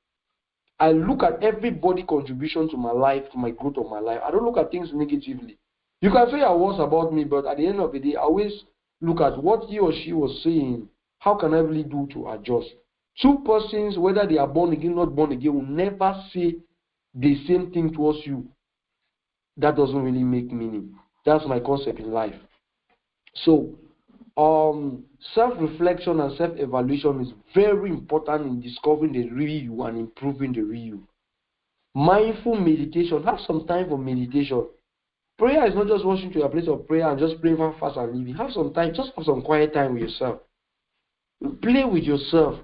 I look at everybody's contribution to my life, to my growth of my life. I don't look at things negatively. You can say a words about me, but at the end of the day, I always look at what he or she was saying. How can I really do to adjust? 2 persons, whether they are born again or not born again, will never say the same thing towards you. That doesn't really make meaning. That's my concept in life. So, self-reflection and self-evaluation is very important in discovering the real you and improving the real you. Mindful meditation. Have some time for meditation. Prayer is not just rushing to a place of prayer and just praying fast and leaving. Have some time. Just have some quiet time with yourself. Play with yourself.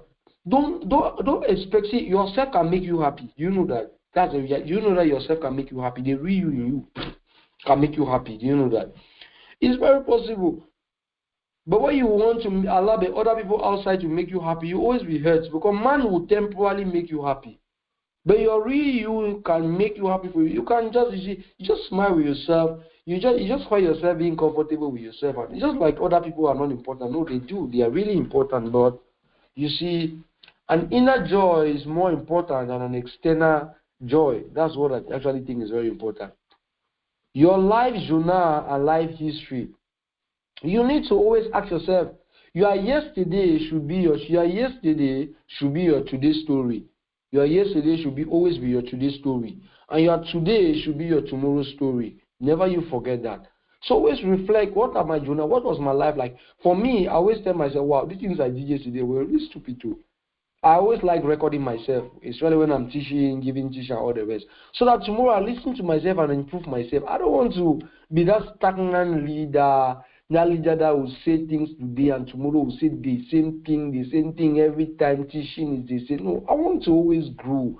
Don't expect. See, yourself can make you happy. You know that. You know that yourself can make you happy. The real you in you can make you happy. Do you know that? It's very possible. But when you want to allow the other people outside to make you happy, you always be hurt, because man will temporarily make you happy. But your real you can make you happy for you. You can just, you just smile with yourself. You just find yourself being comfortable with yourself. And it's just like other people are not important. No, they do. They are really important. But you see, an inner joy is more important than an external joy. That's what I actually think is very important. Your life journal and life history. You need to always ask yourself, your yesterday should be your today's story. Your yesterday should always be your today's story. And your today should be your tomorrow's story. Never you forget that. So always reflect, what are my journal? What was my life like? For me, I always tell myself, wow, these things I did yesterday were really stupid too. I always like recording myself, especially when I'm teaching, giving teaching, all the rest. So that tomorrow I listen to myself and improve myself. I don't want to be that stagnant leader, that leader that will say things today and tomorrow will say the same thing every time teaching is the same. No, I want to always grow.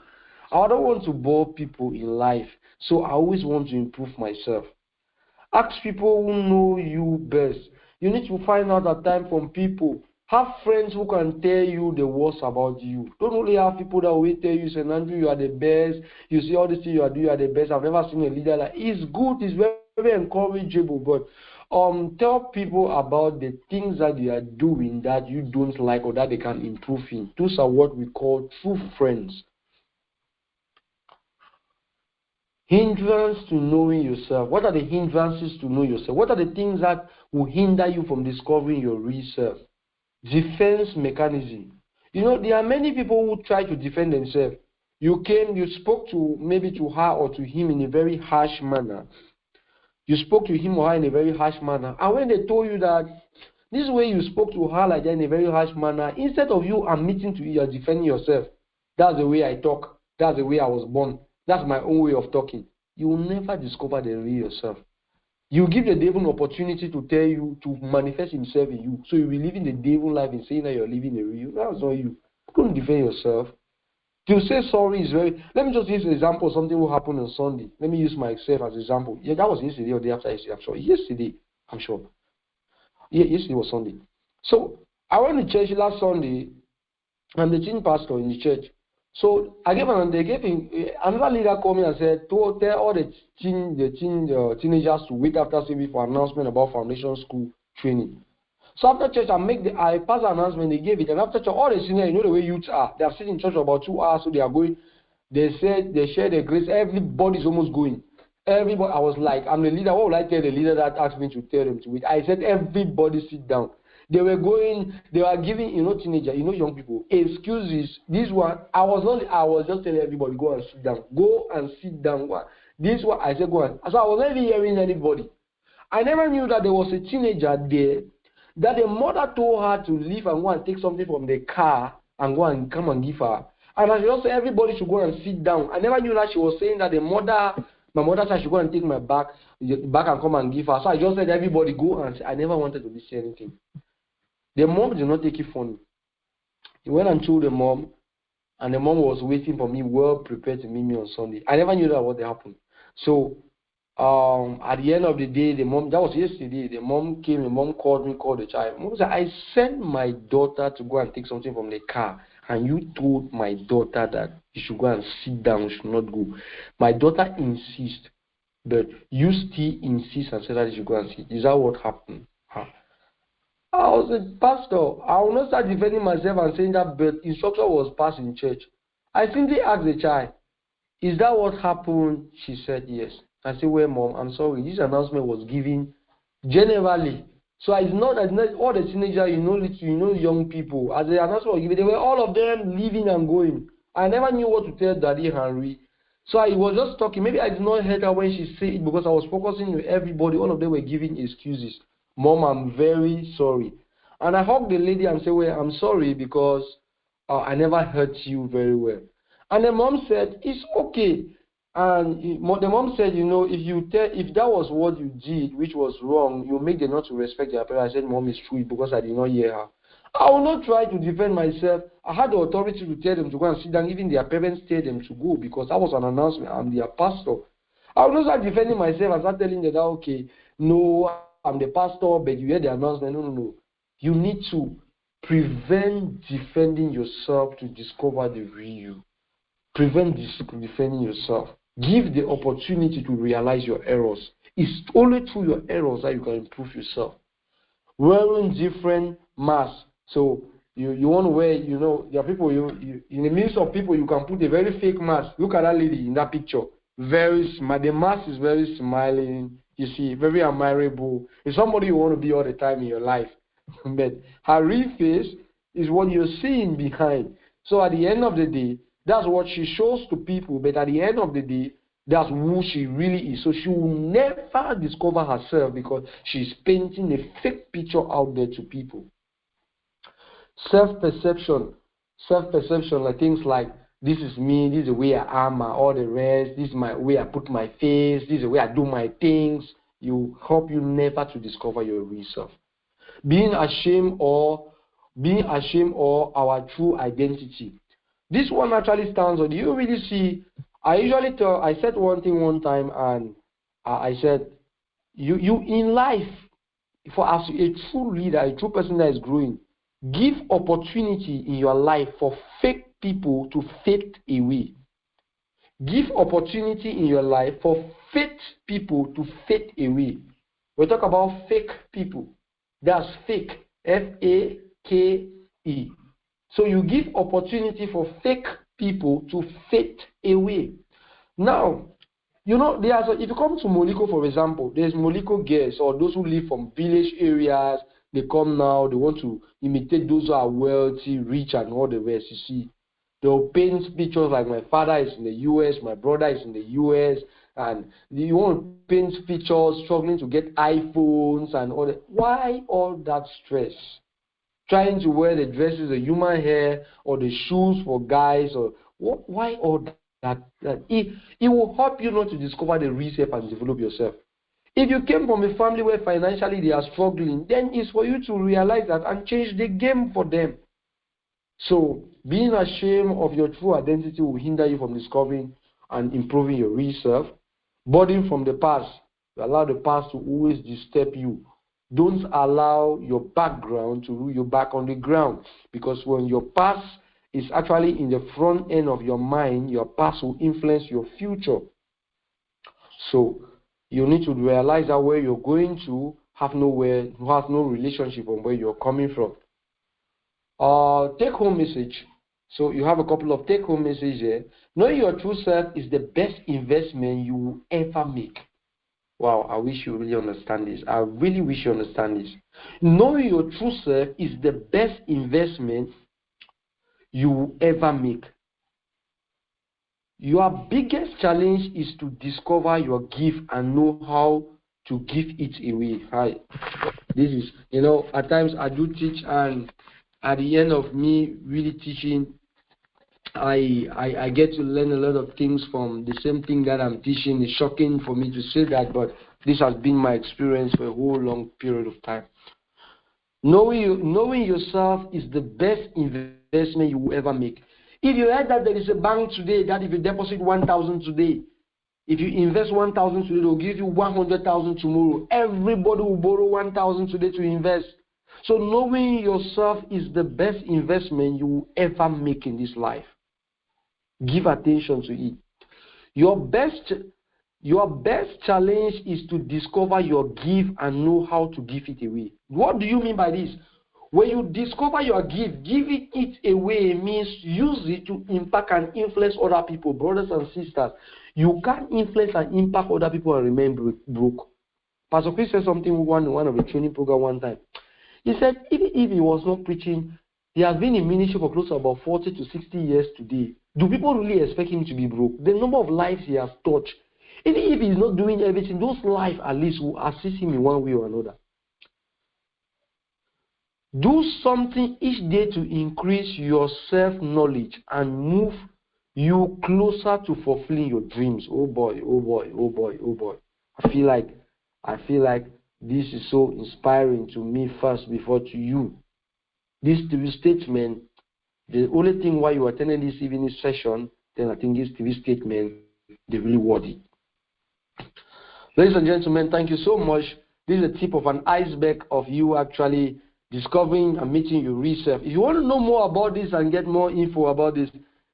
I don't want to bore people in life. So I always want to improve myself. Ask people who know you best. You need to find out that time from people. Have friends who can tell you the worst about you. Don't only have people that will tell you, Senandru, you are the best. You see all this thing you are doing, you are the best. I've never seen a leader like. It's good, it's very, very encourageable, but tell people about the things that they are doing that you don't like or that they can improve in. Those are what we call true friends. Hindrance to knowing yourself. What are the hindrances to know yourself? What are the things that will hinder you from discovering your real self? Defense mechanism. You know, there are many people who try to defend themselves. You spoke to maybe to her or to him in a very harsh manner. You spoke to him or her in a very harsh manner. And when they told you that this way you spoke to her like that in a very harsh manner, instead of you admitting to it, you're defending yourself. That's the way I talk. That's the way I was born. That's my own way of talking. You will never discover the real yourself. You give the devil an opportunity to tell you, to manifest himself in you. So you'll be living the devil life and saying that you're living the real. That's not you. Don't defend yourself. To say sorry is very... Let me just use an example of something will happen on Sunday. Let me use myself as an example. Yeah, that was yesterday or the day after yesterday, I'm sure. Yesterday, I'm sure. Yeah, yesterday was Sunday. So I went to church last Sunday. I'm the teen pastor in the church. So they gave him another leader called me and said, to tell all the teenagers to wait after service for announcement about foundation school training. So after church, I passed the announcement, they gave it, and after church, all the seniors, you know the way youths are. They have sitting in church for about 2 hours, so they are going. They said they share the grace. Everybody's almost going. Everybody, I was like, I'm the leader. What would I tell the leader that asked me to tell them to wait? I said, everybody sit down. They were giving, teenagers, young people, excuses. This one, I was just telling everybody, go and sit down. Go and sit down. This one, I said, go and. So I was never hearing anybody. I never knew that there was a teenager there that the mother told her to leave and go and take something from the car and go and come and give her. And I just said everybody should go and sit down. I never knew that she was saying that my mother said I should go and take my bag and come and give her. So I just said everybody go and I never wanted to listen anything. The mom did not take it funny. He went and told the mom, and the mom was waiting for me, well prepared to meet me on Sunday. I never knew that what happened. So at the end of the day, the mom, that was yesterday, the mom came, the mom called the child. Mom said, I sent my daughter to go and take something from the car, and you told my daughter that she should go and sit down, she should not go. My daughter insists, but you still insist and said that she should go and sit. Is that what happened? I was a pastor. I will not start defending myself and saying that, but instruction was passed in church. I simply asked the child, is that what happened? She said yes. I said, well, Mom, I'm sorry. This announcement was given generally. So it's not all the teenagers, young people. As the announcement was given, they were all of them leaving and going. I never knew what to tell Daddy Henry. So I was just talking. Maybe I did not hear her when she said it because I was focusing on everybody. All of them were giving excuses. Mom, I'm very sorry. And I hugged the lady and said, well, I'm sorry because I never hurt you very well. And the mom said, it's okay. And the mom said, if that was what you did, which was wrong, you make them not to respect their parents. I said, Mom, it's true because I did not hear her. I will not try to defend myself. I had the authority to tell them to go and sit down. Even their parents tell them to go because that was an announcement. I'm their pastor. I will not start defending myself and start telling them that, okay, no, I'm the pastor, but you hear the announcement. No. You need to prevent defending yourself to discover the real you. Prevent defending yourself. Give the opportunity to realize your errors. It's only through your errors that you can improve yourself. Wearing different masks. So you want to wear, there are people, you in the midst of people, you can put a very fake mask. Look at that lady in that picture. Very smart. The mask is very smiling. You see, very admirable. It's somebody you want to be all the time in your life. But her real face is what you're seeing behind. So at the end of the day, that's what she shows to people. But at the end of the day, that's who she really is. So she will never discover herself because she's painting a fake picture out there to people. Self-perception, like things like, this is me, this is the way I am, all the rest, this is my way I put my face, this is the way I do my things. You help you never to discover your real self. Being ashamed or our true identity. This one actually stands on. Do you really see? I said one thing one time, and I said, you in life, for as a true leader, a true person that is growing, give opportunity in your life for fake people to fade away. Give opportunity in your life for fake people to fade away. We talk about fake people. That's fake. F-A-K-E. So you give opportunity for fake people to fade away. Now, if you come to Moliko, for example, there's Moliko girls or those who live from village areas. They come now, they want to imitate those who are wealthy, rich, and all the rest. You see, they'll paint pictures like my father is in the US, my brother is in the US, and you want to paint pictures struggling to get iPhones and all that. Why all that stress? Trying to wear the dresses, the human hair, or the shoes for guys, or why all that? It will help you not to discover the real self and develop yourself. If you came from a family where financially they are struggling, then it's for you to realize that and change the game for them. So being ashamed of your true identity will hinder you from discovering and improving your real self. Burden from the past. You allow the past to always disturb you. Don't allow your background to rule you back on the ground. Because when your past is actually in the front end of your mind, your past will influence your future. So you need to realize that where you're going to have no relationship from where you're coming from. Take home message. So you have a couple of take home messages here. Knowing your true self is the best investment you will ever make. Wow, I wish you really understand this. I really wish you understand this. Knowing your true self is the best investment you will ever make. Your biggest challenge is to discover your gift and know how to give it away. Hi. This is, at times I do teach, and at the end of me really teaching, I get to learn a lot of things from the same thing that I'm teaching. It's shocking for me to say that, but this has been my experience for a whole long period of time. Knowing yourself is the best investment you will ever make. If you heard that there is a bank today that if you deposit 1,000 today, if you invest 1,000 today, they will give you 100,000 tomorrow. Everybody will borrow 1,000 today to invest. So knowing yourself is the best investment you will ever make in this life. Give attention to it. Your best challenge is to discover your gift and know how to give it away. What do you mean by this? When you discover your gift, giving it away means use it to impact and influence other people, brothers and sisters. You can't influence and impact other people and remain broke. Pastor Chris said something in one of the training program one time. He said, even if he was not preaching, he has been in ministry for close to about 40 to 60 years today. Do people really expect him to be broke? The number of lives he has touched, even if he's not doing everything, those lives at least will assist him in one way or another. Do something each day to increase your self-knowledge and move you closer to fulfilling your dreams. Oh boy, oh boy, oh boy, oh boy. I feel like this is so inspiring to me first before to you. this TV statement, the only thing why you attending this evening session, then I think this TV statement, they really worth it. Ladies and gentlemen, thank you so much. This is a tip of an iceberg of you actually discovering and meeting your real self. If you want to know more about this and get more info about this,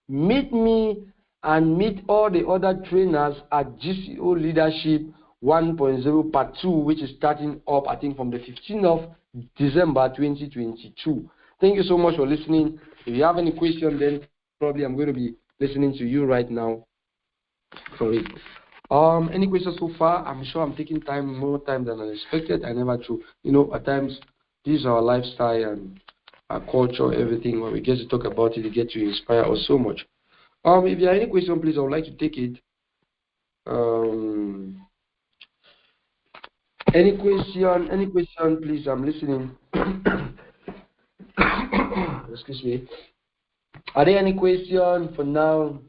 meet me and meet all the other trainers at GCO Leadership 1.0 Part 2, which is starting up, I think, from the 15th of December 2022. Thank you so much for listening. If you have any question, then probably I'm going to be listening to you right now for it. Any questions so far? I'm sure I'm taking more time than I expected. I never do. At times, this is our lifestyle and our culture, everything. When we get to talk about it, we get to inspire us so much. If there are any questions, please, I would like to take it. Any question, please, I'm listening. Excuse me. Are there any questions for now?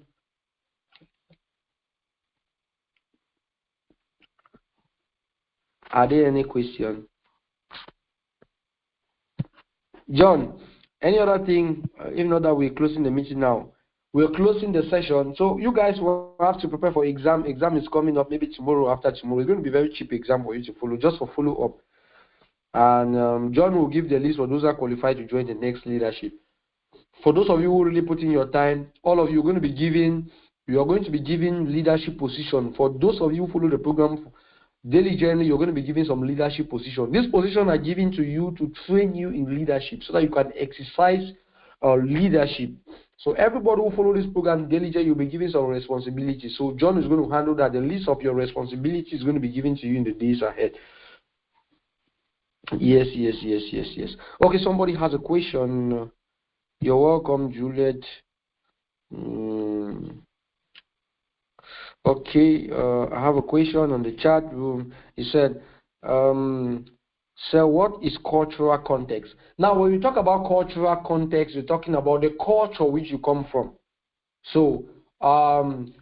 Are there any questions? John, any other thing? If not that we're closing the meeting now. We're closing the session. So you guys will have to prepare for exam. Exam is coming up maybe tomorrow, after tomorrow. It's going to be a very cheap exam for you to follow, just for follow-up. And John will give the list for those who are qualified to join the next leadership. For those of you who really put in your time, all of you are going to be given leadership position. For those of you who follow the program diligently, you're going to be given some leadership position. These positions are given to you to train you in leadership so that you can exercise leadership. So everybody who follow this program diligently, you'll be given some responsibility. So John is going to handle that. The list of your responsibilities is going to be given to you in the days ahead. Yes. Okay, somebody has a question. You're welcome, Juliet. Okay, I have a question on the chat room. He said, so what is cultural context? Now, when you talk about cultural context, you're talking about the culture which you come from. So, some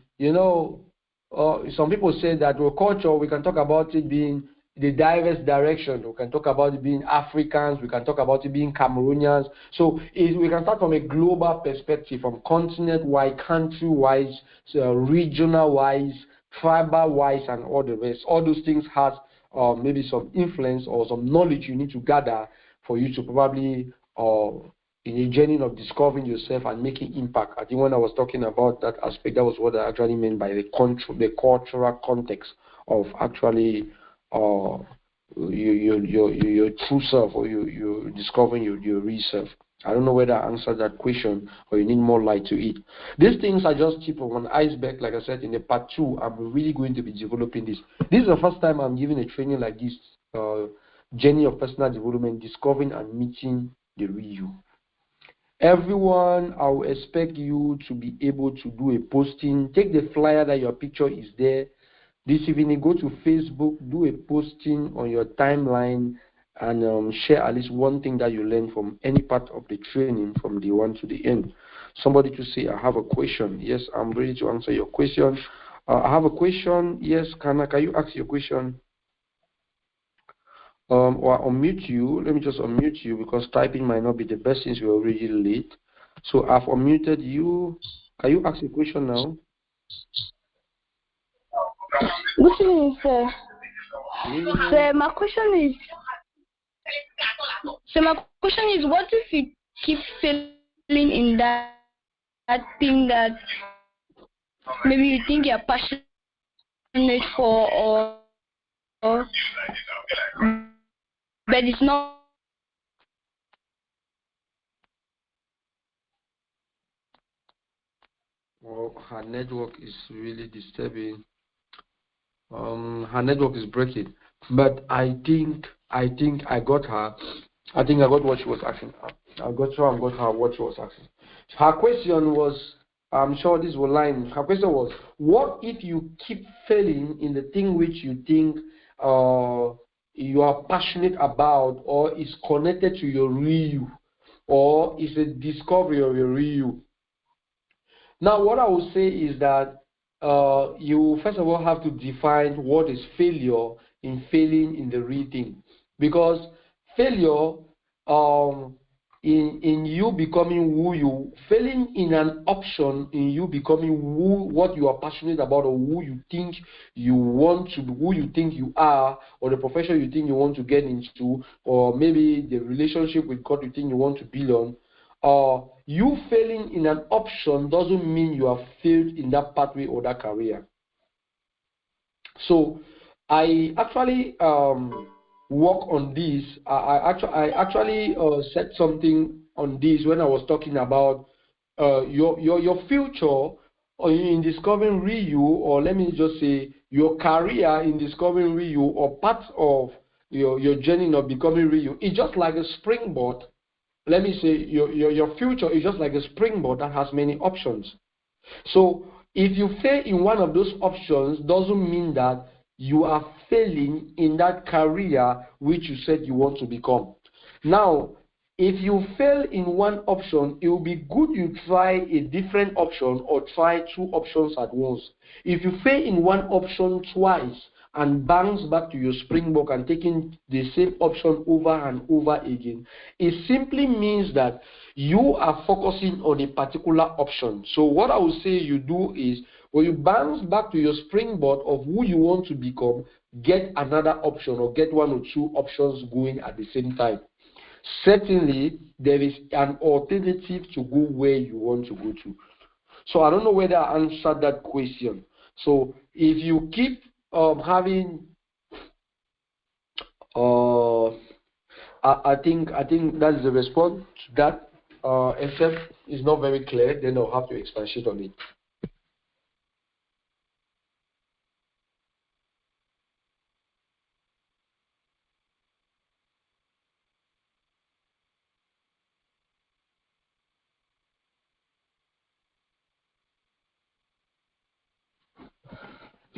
people say that with culture, we can talk about it being the diverse direction. We can talk about it being Africans. We can talk about it being Cameroonians. So we can start from a global perspective, from continent-wise, country-wise, regional-wise, tribal-wise, and all the rest. All those things has maybe some influence or some knowledge you need to gather for you to probably in a journey of discovering yourself and making impact. I think when I was talking about that aspect, that was what I actually meant by the cultural context of actually your true self, or you're discovering your real self. I don't know whether I answered that question or you need more light to it. These things are just tip of an iceberg. Like I said, in the part 2, I'm really going to be developing this. This is the first time I'm giving a training like this, journey of personal development, discovering and meeting the real you. Everyone, I will expect you to be able to do a posting. Take the flyer that your picture is there. This evening, go to Facebook, do a posting on your timeline, and share at least one thing that you learned from any part of the training from the one to the end. Somebody to say, I have a question. Yes, I'm ready to answer your question. I have a question. Yes, can you ask your question? Or unmute you. Let me just unmute you because typing might not be the best since you're already late. So I've unmuted you. Can you ask a question now? Good evening, sir. So my question is, what if you keep failing in that thing that maybe you think you're passionate for, or but it's not? Well, her network is really disturbing. Her network is breaking, but I think I got her. I think I got what she was asking. I got her what she was asking. Her question was, I'm sure this will line. Her question was, what if you keep failing in the thing which you think you are passionate about, or is connected to your real you, or is a discovery of your real you? Now, what I would say is that you first of all have to define what is failure in failing in the real thing, because failure in you becoming who you, failing in an option in you becoming what you are passionate about, or who you think you want to be, who you think you are, or the profession you think you want to get into, or maybe the relationship with God you think you want to build on. You failing in an option doesn't mean you have failed in that pathway or that career. So I actually work on this. I actually said something on this when I was talking about your future in discovering Ryu, or let me just say your career in discovering Ryu, or part of your journey of becoming Ryu. It's just like a springboard. Let me say your future is just like a springboard that has many options. So if you fail in one of those options, doesn't mean that you are failing in that career which you said you want to become. Now, if you fail in one option, it will be good you try a different option or try two options at once. If you fail in one option twice and bounce back to your springboard and taking the same option over and over again, it simply means that you are focusing on a particular option. So what I would say you do is, when you bounce back to your springboard of who you want to become, get another option or get one or two options going at the same time. Certainly, there is an alternative to go where you want to go to. So I don't know whether I answered that question. So if you keep having, I think that's the response to that. Except it's not very clear, then I'll have to expatiate on it.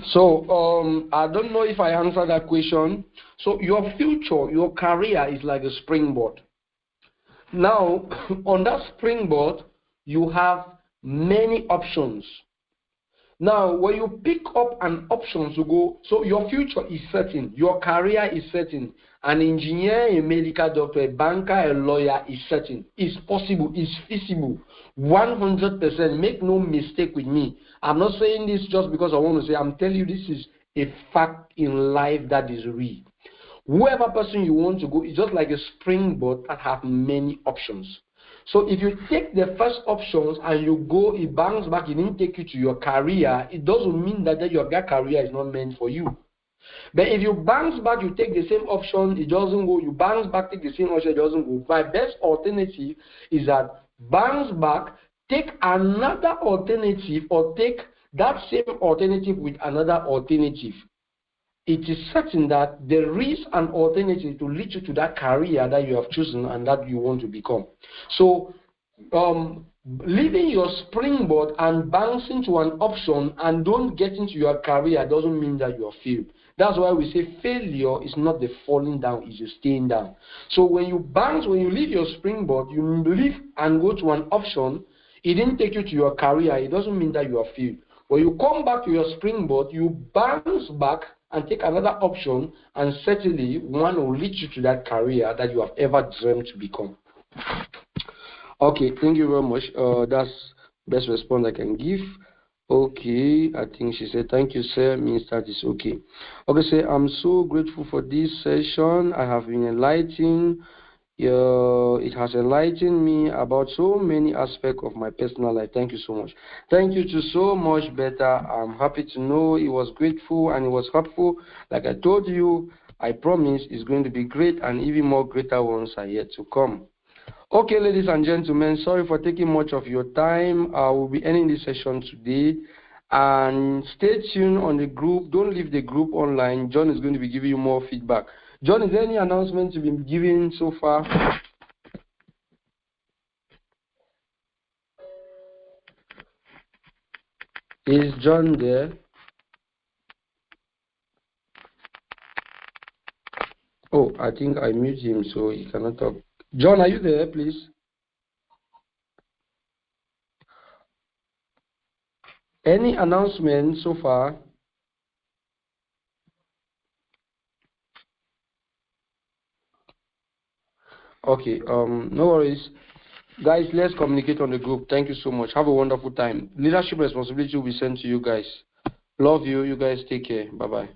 So I don't know if I answered that question. So your future, your career is like a springboard. Now, on that springboard, you have many options. Now, when you pick up an option to go, so your future is certain, your career is certain. An engineer, a medical doctor, a banker, a lawyer is certain. It's possible, it's feasible, 100%. Make no mistake with me. I'm not saying this just because I want to say, I'm telling you this is a fact in life that is real. Whoever person you want to go is just like a springboard that have many options. So if you take the first options and you go, it bounce back, it didn't take you to your career, it doesn't mean that your career is not meant for you. But if you bounce back, you take the same option, it doesn't go, you bounce back, take the same option, it doesn't go. My best alternative is that bounce back, take another alternative, or take that same alternative with another alternative. It is certain that there is an alternative to lead you to that career that you have chosen and that you want to become. So, leaving your springboard and bouncing to an option and don't get into your career doesn't mean that you are failed. That's why we say failure is not the falling down, it's the staying down. So when you bounce, when you leave your springboard, you leave and go to an option, it didn't take you to your career, it doesn't mean that you are failed. When you come back to your springboard, you bounce back and take another option, and certainly one will lead you to that career that you have ever dreamed to become. Okay, thank you very much. That's best response I can give. Okay, I think she said, thank you, sir, means that is okay. Okay, sir, I'm so grateful for this session. I have been enlightened. It has enlightened me about so many aspects of my personal life. Thank you so much. Thank you to so much better. I'm happy to know it was grateful and it was helpful. Like I told you, I promise it's going to be great, and even more greater ones are yet to come. Okay, ladies and gentlemen, sorry for taking much of your time. I will be ending this session today. And stay tuned on the group. Don't leave the group online. John is going to be giving you more feedback. John, is there any announcements you've been giving so far? Is John there? Oh, I think I mute him so he cannot talk. John, are you there, please? Any announcement so far? Okay. No worries. Guys, let's communicate on the group. Thank you so much. Have a wonderful time. Leadership responsibility will be sent to you guys. Love you. You guys take care. Bye-bye.